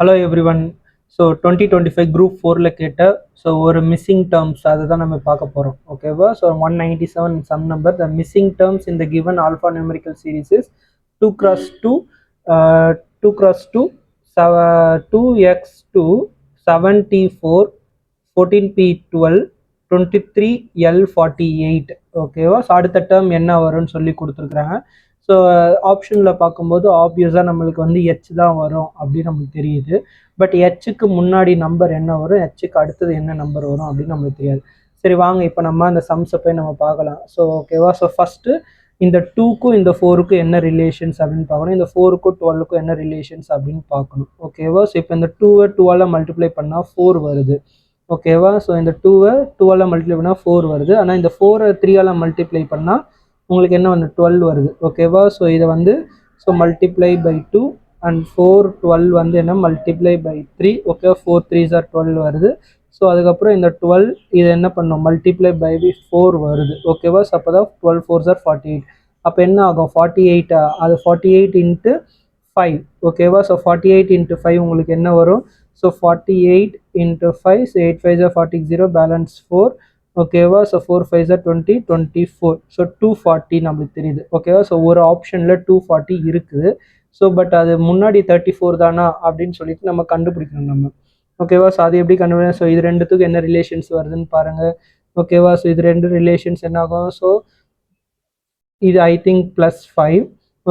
Hello everyone. So 2025 group 4ல கேட்ட ஒரு missing terms அதை தான் நம்ம பார்க்க போகிறோம். ஓகேவா? So 197 sum number. The missing terms in the given alpha numerical series is 2 cross 2 2 cross 2 2x2 7t4 14p12 23l48. ஓகேவா? ஸோ அடுத்த டேர்ம் என்ன வரும்னு சொல்லி கொடுத்துருக்குறாங்க. ஸோ ஆப்ஷனில் பார்க்கும்போது ஆப்வியஸாக நம்மளுக்கு வந்து ஹெச் தான் வரும் அப்படின்னு நம்மளுக்கு தெரியுது. பட் ஹெச்சுக்கு முன்னாடி நம்பர் என்ன வரும், ஹெச்சுக்கு அடுத்தது என்ன நம்பர் வரும் அப்படின்னு நம்மளுக்கு தெரியாது. சரி வாங்க இப்போ நம்ம அந்த சம்ஸை போய் நம்ம பார்க்கலாம். ஸோ ஓகேவா? ஸோ ஃபஸ்ட்டு இந்த 2க்கும் இந்த 4க்கும் என்ன ரிலேஷன்ஸ் அப்படின்னு பார்க்கணும். இந்த 4க்கும் 12க்கும் என்ன ரிலேஷன்ஸ் அப்படின்னு பார்க்கணும். ஓகேவா? ஸோ இப்போ இந்த 2வை 12 மல்டிப்ளை பண்ணால் 4 வருது. ஓகேவா? ஸோ இந்த 2வை 12 மல்டிப்ளை பண்ணால் 4 வருது. ஆனால் இந்த 4ஐ 3ஆல் மல்டிப்ளை பண்ணால் உங்களுக்கு என்ன வந்து 12 வருது. ஓகேவா? ஸோ இதை வந்து மல்டிப்ளை பை 2 அண்ட் 4 12 வந்து என்ன multiply by 3. Okay, 4 3s are 12 வருது. ஸோ அதுக்கப்புறம் இந்த 12 இதை என்ன பண்ணோம், மல்டிப்ளை பை 4 வருது. ஓகேவா? ஸோ அப்போ தான் 12 4s are 48. அப்போ என்ன ஆகும், 48 அது 48 இன்ட்டு 5. ஓகேவா? ஸோ 48 இன்ட்டு 5 உங்களுக்கு என்ன வரும், so 48 into 5, so 8 5s are 40, 0 balance 4. ஓகேவா? So 4 5s are 20, 24. ஸோ 240 நம்மளுக்கு தெரியுது. ஓகேவா? ஸோ ஒரு ஆப்ஷனில் 240 இருக்குது. ஸோ பட் அது முன்னாடி 34 தானா அப்படின்னு சொல்லிட்டு நம்ம கண்டுபிடிக்கணும் நம்ம. ஓகேவா? ஸோ அது எப்படி கண்டுபிடிக்கணும், ஸோ இது ரெண்டுத்துக்கும் என்ன ரிலேஷன்ஸ் வருதுன்னு பாருங்கள். ஓகேவா? ஸோ இது ரெண்டு ரிலேஷன்ஸ் என்ன ஆகும், ஸோ இது ஐ திங்க் +5.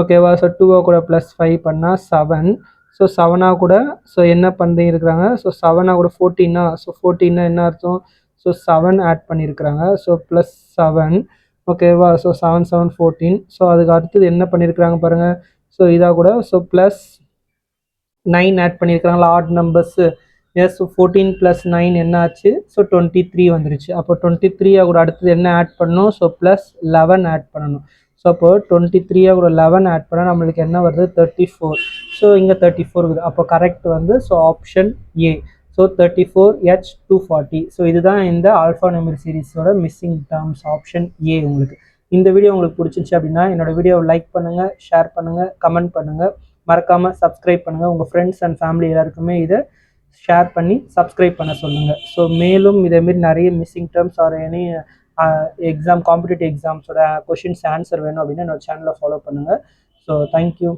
ஓகேவா? ஸோ 2 கூட +5 பண்ணால் 7. ஸோ 7 கூட ஸோ என்ன பண்ணியிருக்கிறாங்க, ஸோ 7 கூட 14. ஸோ 14 என்ன அர்த்தம், ஸோ 7 ஆட் பண்ணியிருக்கிறாங்க. ஸோ +7. ஓகேவா? ஸோ 7 7 14. ஸோ அதுக்கு அடுத்தது என்ன பண்ணியிருக்கிறாங்க பாருங்கள், ஸோ இதாக கூட ஸோ +9 ஆட் பண்ணியிருக்கிறாங்களா ஆட் நம்பர்ஸு. எஸ், 14 + 9 என்ன ஆச்சு, ஸோ 23 வந்துருச்சு. அப்போ 23 கூட அடுத்தது என்ன ஆட் பண்ணணும், ஸோ +11 ஆட் பண்ணணும். ஸோ அப்போ 23 கூட 11 ஆட் பண்ணால் நம்மளுக்கு என்ன வருது, 34. ஸோ இங்கே 34 இருக்குது. அப்போ கரெக்ட் வந்து so option A. So 34H240. So இதுதான் இந்த ஆல்ஃபா நியூமரிக் சீரீஸோட மிஸ்ஸிங் டேர்ம்ஸ், ஆப்ஷன் ஏ. உங்களுக்கு இந்த வீடியோ உங்களுக்கு பிடிச்சிருச்சு அப்படின்னா என்னோட வீடியோவை லைக் பண்ணுங்கள், ஷேர் பண்ணுங்கள், கமெண்ட் பண்ணுங்கள், மறக்காமல் சப்ஸ்கிரைப் பண்ணுங்கள். உங்கள் ஃப்ரெண்ட்ஸ் அண்ட் ஃபேமிலி எல்லாருக்குமே இதை ஷேர் பண்ணி சப்ஸ்கிரைப் பண்ண சொல்லுங்கள். ஸோ மேலும் இதேமாரி நிறைய missing terms or any exam competitive எக்ஸாம்ஸோட கொஷின்ஸ் ஆன்சர் வேணும் அப்படின்னா என்னோட சேனலை ஃபாலோ பண்ணுங்கள். So thank you.